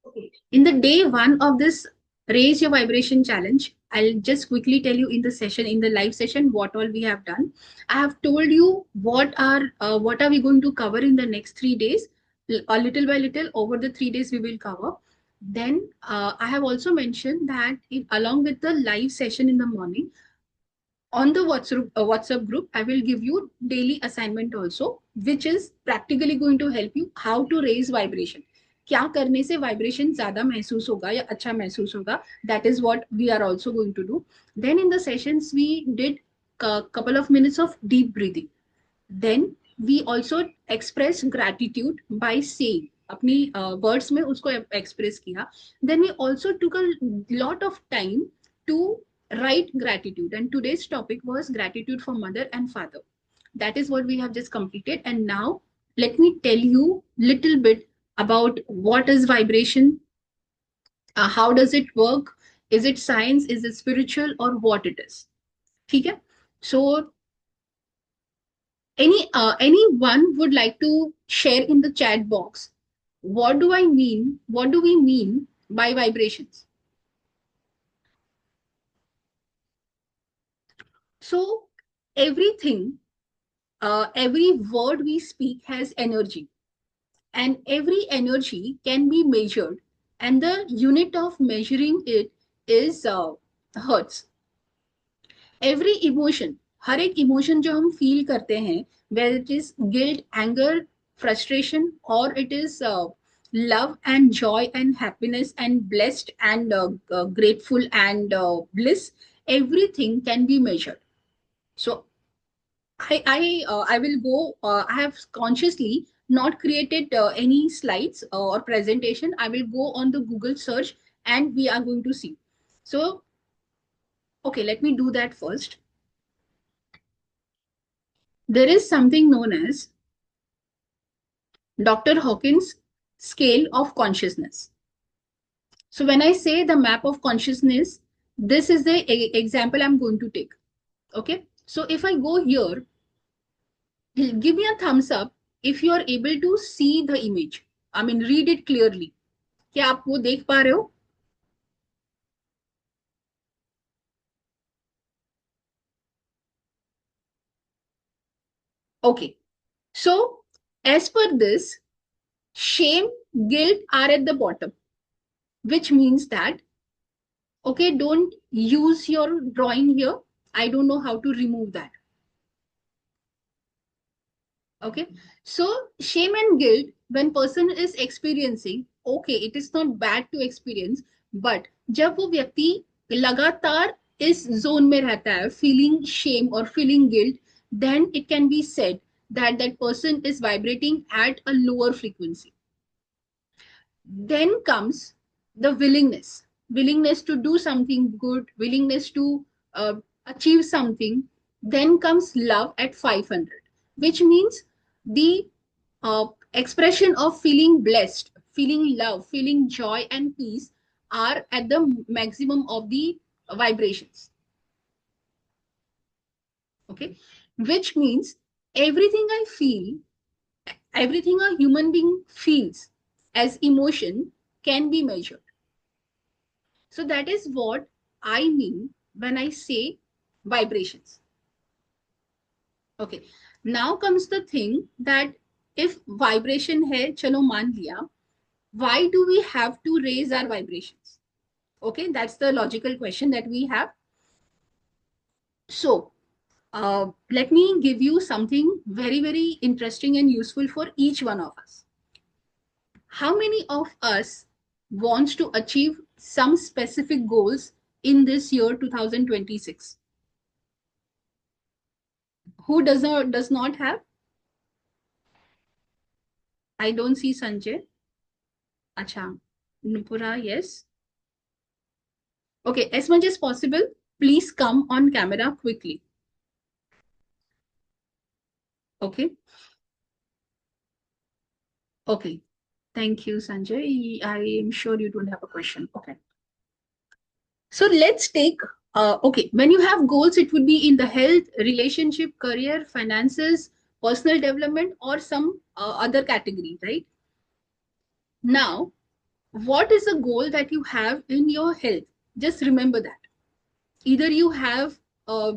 Okay. In the day one of this Raise Your Vibration Challenge, I'll just quickly tell you in the session, in the live session, what all we have done. I have told you what are we going to cover in the next 3 days. A little by little over the 3 days we will cover. Then I have also mentioned that along with the live session in the morning, on the WhatsApp group, I will give you daily assignment also, which is practically going to help you how to raise vibration. क्या करने से vibration ज़्यादा महसूस होगा या अच्छा महसूस होगा, that is what we are also going to do. Then in the sessions we did a couple of minutes of deep breathing. Then we also express gratitude by saying अपनी words में उसको express किया. Then we also took a lot of time to write gratitude, and today's topic was gratitude for mother and father. That is what we have just completed. And now let me tell you little bit about what is vibration, how does it work, is it science, is it spiritual, or what it is. ठीक है? So anyone would like to share in the chat box, what do we mean by vibrations? So everything, every word we speak has energy, and every energy can be measured, and the unit of measuring it is hertz. Every emotion, हर एक emotion जो हम feel करते हैं, whether it is guilt, anger, frustration, or it is love and joy and happiness and blessed and grateful and bliss, everything can be measured. So I will go, I have consciously not created any slides or presentation. I will go on the Google search and we are going to see. So okay, let me do that first. There is something known as Dr. Hawkins scale of consciousness. So when I say the map of consciousness, this is the example I'm going to take. Okay. So if I go here, give me a thumbs up if you are able to see the image. I mean, read it clearly. क्या आप वो देख पा रहे हो? Okay. So as per this, shame, guilt are at the bottom, which means that, okay, don't use your drawing here. I don't know how to remove that. Okay. So shame and guilt, when person is experiencing, okay, it is not bad to experience, but जब वो व्यक्ति लगातार इस zone में रहता है, feeling shame or feeling guilt, then it can be said that that person is vibrating at a lower frequency. Then comes the willingness to do something good, willingness to achieve something. Then comes love at 500, which means the expression of feeling blessed, feeling love, feeling joy and peace are at the maximum of the vibrations. Okay, which means everything I feel, everything a human being feels as emotion can be measured. So that is what I mean when I say vibrations. Okay. Now comes the thing that if vibration hai, chalo maan liya, why do we have to raise our vibrations? Okay, that's the logical question that we have. So let me give you something very, very interesting and useful for each one of us. How many of us wants to achieve some specific goals in this year 2026? Who does not have? I don't see Sanjay. Acha, Nupura, yes. Okay, as much as possible, please come on camera quickly. Okay. Okay. Thank you, Sanjay. I am sure you don't have a question. Okay. So let's take, okay, when you have goals, it would be in the health, relationship, career, finances, personal development, or some other category, right? Now, What is a goal that you have in your health? Just remember that. Either you have a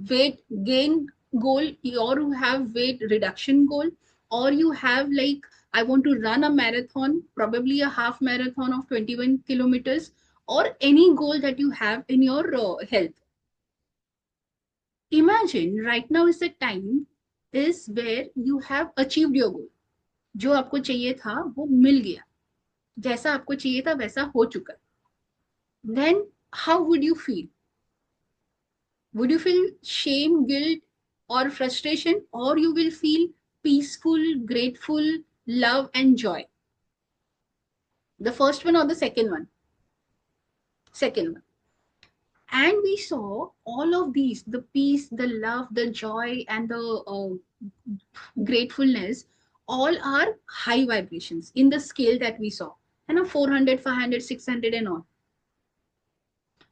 weight gain goal, or you have weight reduction goal, or you have like, I want to run a marathon, probably a half marathon of 21 kilometers, or any goal that you have in your health. Imagine right now is the time is where you have achieved your goal. जो आपको चाहिए था वो मिल गया, जैसा आपको चाहिए था वैसा हो चुका. Then how would you feel? Would you feel shame, guilt, or frustration, or you will feel peaceful, grateful, love, and joy? The first one or the second one? Second one. And we saw all of these, the peace, the love, the joy, and the gratefulness, all are high vibrations in the scale that we saw. And a 400, 500, 600, and all.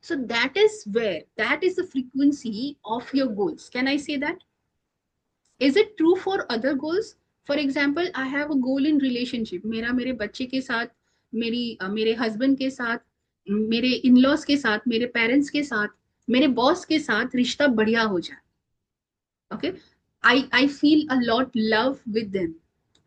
So that is where, that is the frequency of your goals. Can I say that? Is it true for other goals? For example, I have a goal in relationship. मेरा मेरे बच्चे के साथ, मेरे husband के साथ, मेरे in-laws के साथ, मेरे पेरेंट्स के साथ, मेरे बॉस के साथ रिश्ता बढ़िया हो जाए. Okay, I feel a lot love with them.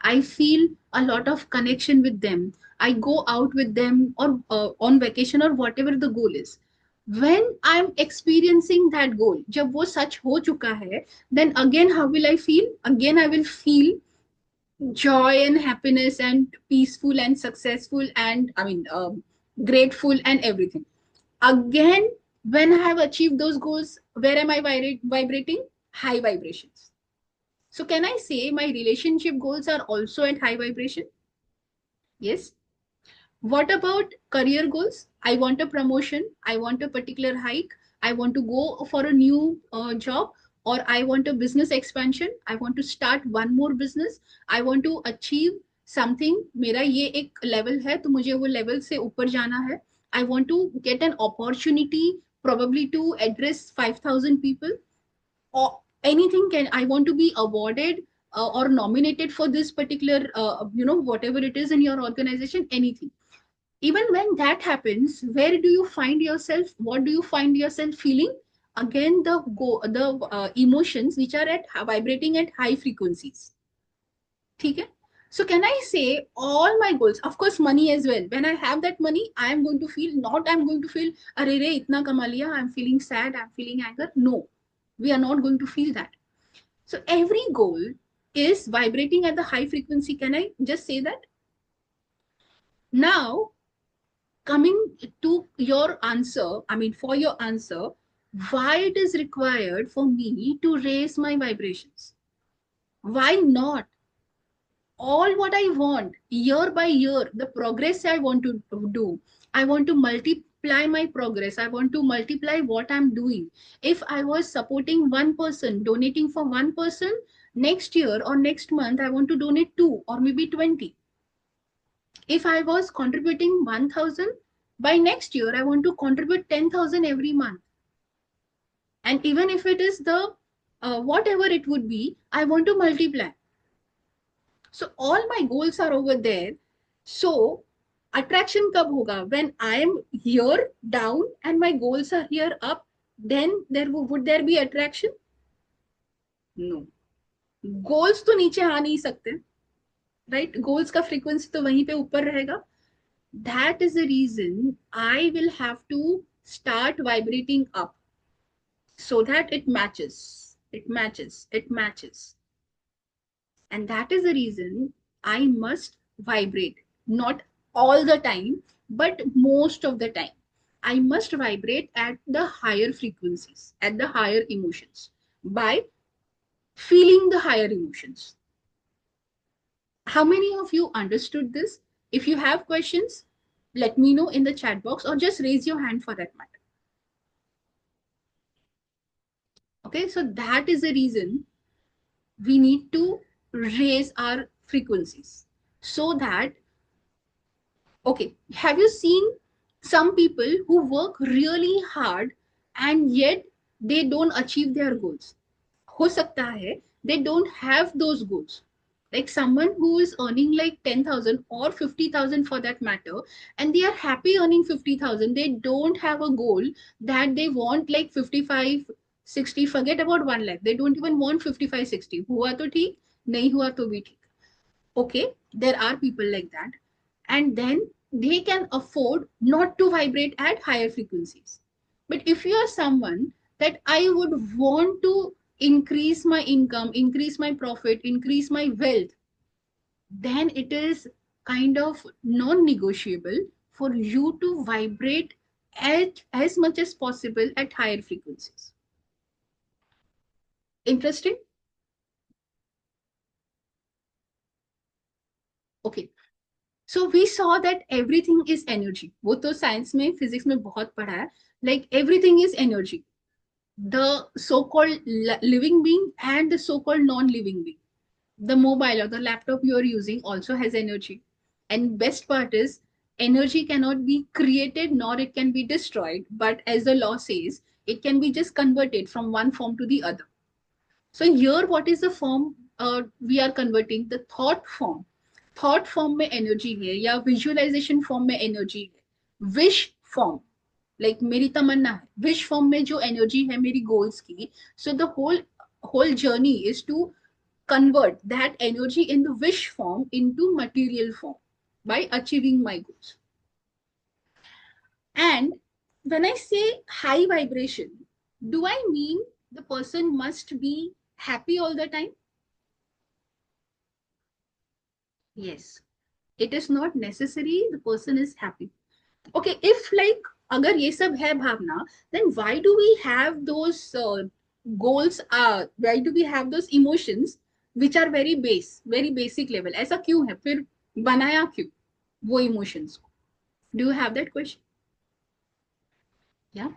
I feel a lot of connection with them. I go out with them, or on vacation, or whatever the goal is. When I'm experiencing that goal, जब वो सच हो चुका है, then again how will I feel? Again I will feel joy and happiness and peaceful and successful and grateful and everything. Again, when I have achieved those goals, where am I vibrating? High vibrations. So can I say my relationship goals are also at high vibration? Yes. What about career goals? I want a promotion. I want a particular hike. I want to go for a new job, or I want a business expansion. I want to start one more business. I want to achieve something. मेरा ये एक level है, तो मुझे वो level से ऊपर जाना है. I want to get an opportunity, probably to address 5,000 people, or anything. Can I want to be awarded or nominated for this particular whatever it is in your organization, anything. Even when that happens, where do you find yourself? What do you find yourself feeling? Again, the emotions which are at vibrating at high frequencies. Okay. So can I say all my goals, of course money as well, when I have that money, I am going to feel, not I'm going to feel arey re itna kama liya, I'm feeling sad, I'm feeling anger. No, we are not going to feel that. So every goal is vibrating at the high frequency. Can I just say that? Now, coming to your answer, for your answer, why it is required for me to raise my vibrations? Why not? All what I want, year by year, the progress I want to do, I want to multiply my progress. I want to multiply what I'm doing. If I was supporting one person, donating for one person, next year or next month, I want to donate 2 or maybe 20. If I was contributing 1,000, by next year, I want to contribute 10,000 every month. And even if it is the whatever it would be, I want to multiply. So all my goals are over there. So attraction kab hoga? When I am here down and my goals are here up, then would there be attraction? No. Goals तो नीचे आ नहीं सकते, right? Goals का frequency तो वहीं पे ऊपर रहेगा. That is the reason I will have to start vibrating up, so that it matches, it matches, it matches. And that is the reason I must vibrate, not all the time, but most of the time. I must vibrate at the higher frequencies, at the higher emotions, by feeling the higher emotions. How many of you understood this? If you have questions, let me know in the chat box, or just raise your hand for that matter. Okay, so that is the reason we need to raise our frequencies, so that, okay, have you seen some people who work really hard and yet they don't achieve their goals? हो सकता है they don't have those goals. Like someone who is earning like 10,000 or 50,000 for that matter, and they are happy earning 50,000. They don't have a goal that they want like 55, 60, forget about 1 lakh. They don't even want 55, 60. हुआ तो ठीक, नहीं हुआ तो भी ठीक. Okay, there are people like that. And then they can afford not to vibrate at higher frequencies. But if you are someone that I would want to increase my income, increase my profit, increase my wealth, then it is kind of non-negotiable for you to vibrate at as much as possible at higher frequencies. Interesting? Okay. So we saw that everything is energy. वो तो science में physics में बहुत पढ़ा है. Like everything is energy. The so-called living being and the so-called non-living being. The mobile or the laptop you are using also has energy. And best part is energy cannot be created nor it can be destroyed. But as the law says, it can be just converted from one form to the other. So here, what is the form we are converting? The thought form. Thought form में energy है या visualisation form में energy है, wish form like मेरी तमन्ना है, wish form में जो energy है मेरी गोल्स की. So the whole journey is to convert that energy in the wish form into material form by achieving my goals. And when I say high vibration, do I mean the person must be happy all the time? Yes. It is not necessary the person is happy. Okay, if like agar ye sab hai bhavna, then why do we have those goals, why do we have those emotions which are very basic level? ऐसा क्यों है, फिर बनाया क्यों वो emotions को? Do you have that question? Yeah.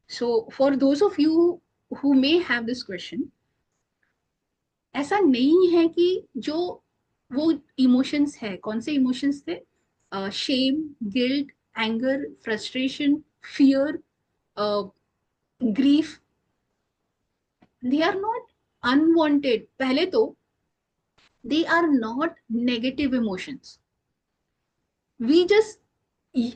So for those of you who may have this question, ऐसा नहीं है कि जो वो इमोशंस है, कौन से इमोशंस थे? Shame, guilt, anger, frustration, fear, grief, they are not unwanted. पहले तो they are not negative emotions. We just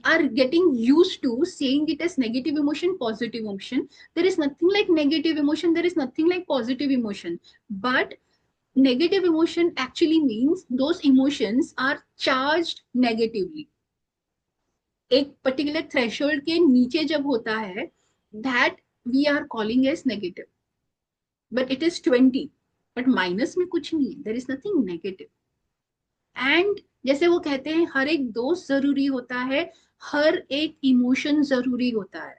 are getting used to saying it as negative emotion, positive emotion. There is nothing like negative emotion, there is nothing like positive emotion. But negative emotion actually means those emotions are charged negatively. एक particular threshold के नीचे जब होता है, that we are calling as negative. But it is 20, but minus में कुछ नहीं है, there is nothing negative. And जैसे वो कहते हैं हर एक दोस्त जरूरी होता है, हर एक इमोशन जरूरी होता है.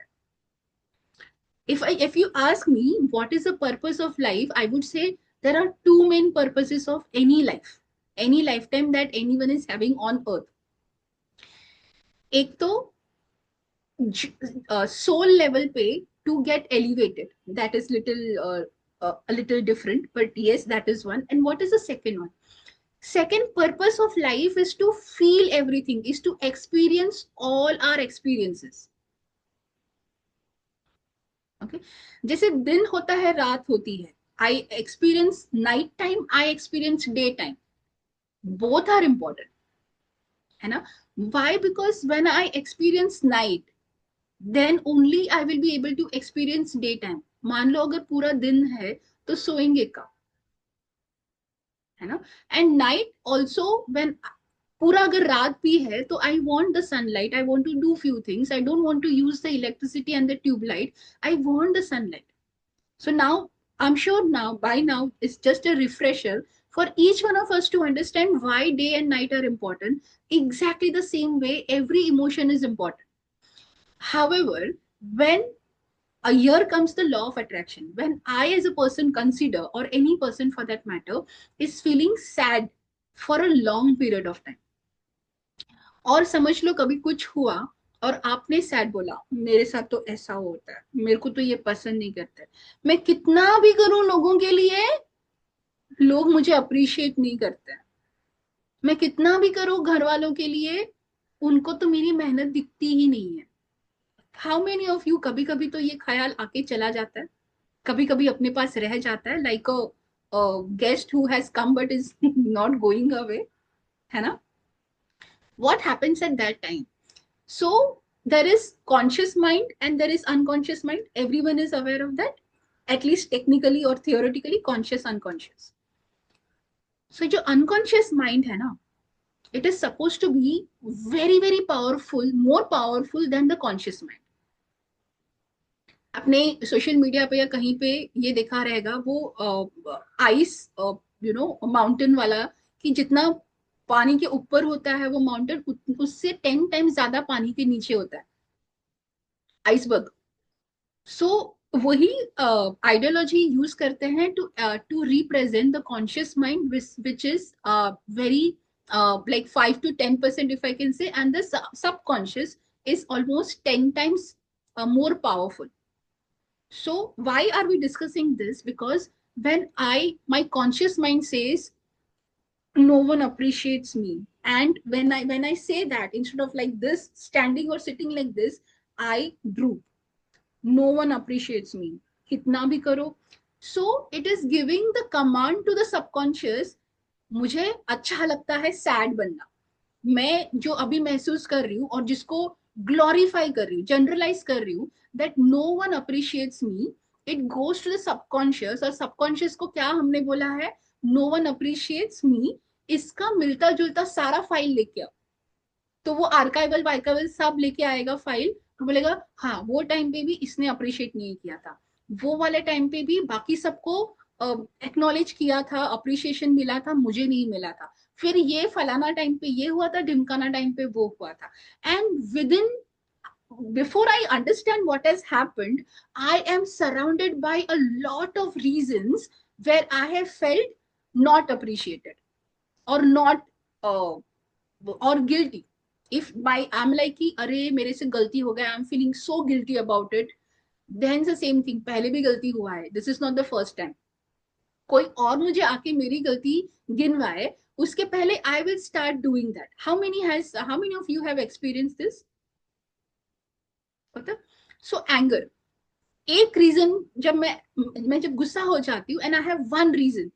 If you ask me what is the purpose of life, I would say there are two main purposes of any lifetime that anyone is having on earth. एक तो soul level पे to get elevated, that is a little different, but yes, that is one. And what is the second one? Second purpose of life is to feel everything, is to experience all our experiences. Okay, जैसे दिन होता है, रात होती है. I experience night time, I experience daytime. Both are important, है ना? Why? Because when I experience night, then only I will be able to experience daytime. मान लो अगर पूरा दिन है तो सोएंगे कब, है ना? And night also, when पूरा अगर रात भी है तो I want the sunlight, I want to do few things, I don't want to use the electricity and the tube light, I want the sunlight. So now I'm sure now by now it's just a refresher for each one of us to understand why day and night are important. Exactly the same way every emotion is important. However, when here comes the law of attraction. When I, as a person, consider, or any person for that matter, is feeling sad for a long period of time, और समझ लो कभी कुछ हुआ और आपने sad बोला, मेरे साथ तो ऐसा होता है, मेरे को तो ये पसंद नहीं करता है, मैं कितना भी करूं लोगों के लिए, लोग मुझे अप्रिशिएट नहीं करते हैं, मैं कितना भी करूं घर वालों के लिए, उनको तो मेरी मेहनत दिखती ही नहीं है. हाउ मेनी ऑफ यू, कभी कभी तो ये ख्याल आके चला जाता है, कभी कभी अपने पास रह जाता है, like guest who has come but is not going away, है ना? What happens at that time? So there is conscious mind and there is unconscious mind. Everyone is aware of that, at least technically or theoretically, conscious, unconscious. So जो unconscious mind है ना, it is supposed to be very very powerful, more powerful than the conscious mind. अपने social media पे या कहीं पे ये देखा रहेगा वो आइस माउंटेन वाला, कि जितना पानी के ऊपर होता है वो माउंटेन, उससे 10 टाइम्स ज्यादा पानी के नीचे होता है आइसबर्ग. सो वही आइडियोलॉजी यूज करते हैं to represent the conscious mind which is very like 5 to 10% if I can say, and the subconscious is almost 10 times more powerful. So why are we discussing this? Because when my conscious mind says no one appreciates me, and when I say that, instead of like this standing or sitting like this, I droop. No one appreciates me, kitna bhi karo. So it is giving the command to the subconscious, मुझे अच्छा लगता है sad बनना. मैं जो अभी महसूस कर रही हूँ और जिसको ग्लोरीफाई कर रही हूँ, जनरलाइज कर रही हूँ, that no one appreciates me, it goes to the subconscious. और सबकॉन्शियस को क्या हमने बोला है? No one appreciates me. इसका मिलता जुलता सारा फाइल लेके आओ, तो वो आर्काइवल वाइकाइवल सब लेके आएगा फाइल, तो बोलेगा हाँ वो टाइम पे भी इसने अप्रिशिएट नहीं किया था, वो वाले टाइम पे भी बाकी सबको एक्नॉलेज किया था, अप्रिशिएशन मिला था, मुझे नहीं मिला था. फिर ये फलाना टाइम पे ये हुआ था, ढिमकाना टाइम पे वो हुआ था. And with in, before I understand what has happened, I am surrounded by a lot of reasons where I have felt not appreciated or not or guilty. If by I'm like कि अरे मेरे से गलती हो गया, I'm feeling so guilty about it, then the same thing, पहले भी गलती हुआ है, this is not the first time. कोई और मुझे आके मेरी गलती गिनवाए, उसके पहले I will start doing that. How many of you have experienced this? पता? So anger, एक रीजन, जब मैं जब गुस्सा हो जाती हूँ and I have one reason,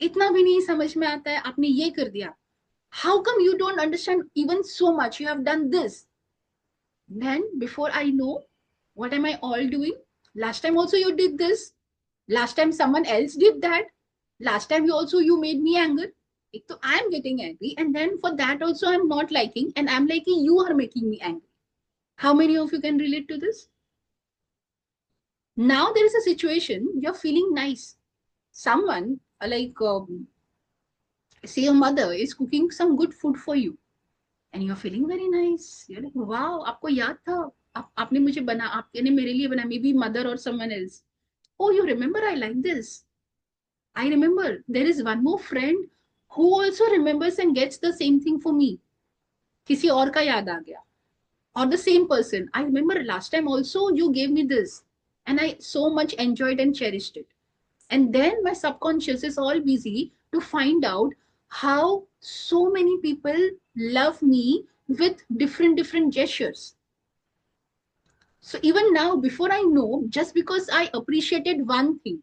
इतना भी नहीं समझ में आता है, आपने ये कर दिया, how come you don't understand even so much, you have done this. Then before I know, what am I all doing? Last time also you did this, last time someone else did that, last time you made me angry. So I am getting angry, and then for that also I'm not liking, and I'm liking you are making me angry. How many of you can relate to this? Now there is a situation, you're feeling nice, someone say your mother is cooking some good food for you, and you're feeling very nice. You're like, wow, आपको याद था, आपने मुझे बना, आपने मेरे लिए बना, maybe mother or someone else. Oh, you remember I like this. I remember there is one more friend who also remembers and gets the same thing for me. किसी और का याद आ गया. Or the same person. I remember last time also you gave me this, and I so much enjoyed and cherished it. And then my subconscious is all busy to find out how so many people love me with different gestures. So even now, before I know, just because I appreciated one thing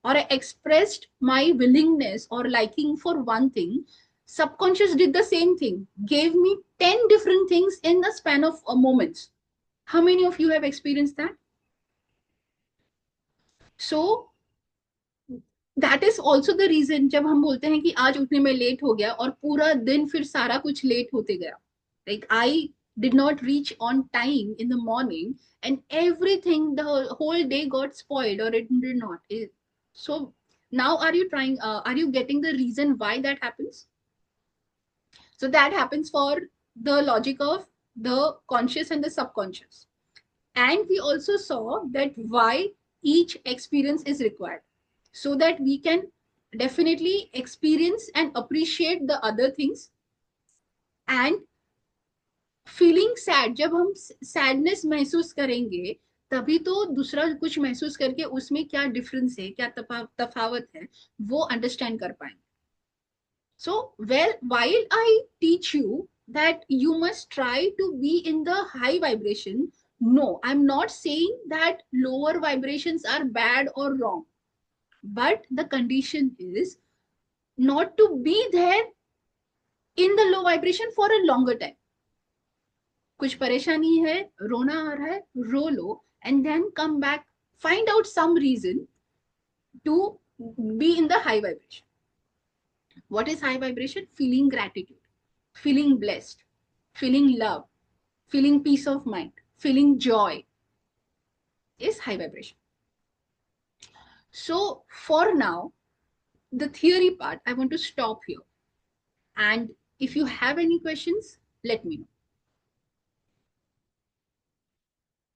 or I expressed my willingness or liking for one thing, subconscious did the same thing, gave me 10 different things in the span of moments. How many of you have experienced that? So that is also the reason जब हम बोलते हैं कि आज उठने में late हो गया और पूरा दिन फिर सारा कुछ लेट होते गया. Like I did not reach on time in the morning, and everything, the whole day got spoiled, or it did not. So now are you getting the reason why that happens? So that happens for the logic of the conscious and the subconscious. And we also saw that why each experience is required, so that we can definitely experience and appreciate the other things. And feeling sad, जब हम sadness महसूस करेंगे तभी तो दूसरा कुछ महसूस करके उसमें क्या डिफरेंस है, क्या तफावत है, वो अंडरस्टैंड कर पाएंगे. So well while I teach you that you must try to be in the high vibration, no, I'm not saying that lower vibrations are bad or wrong. But the condition is not to be there in the low vibration for a longer time. कुछ परेशानी है, रोना आ रहा है, रो लो, and then come back, find out some reason to be in the high vibration. What is high vibration? Feeling gratitude, feeling blessed, feeling love, feeling peace of mind, feeling joy is high vibration. So for now, the theory part, I want to stop here. And if you have any questions, let me know.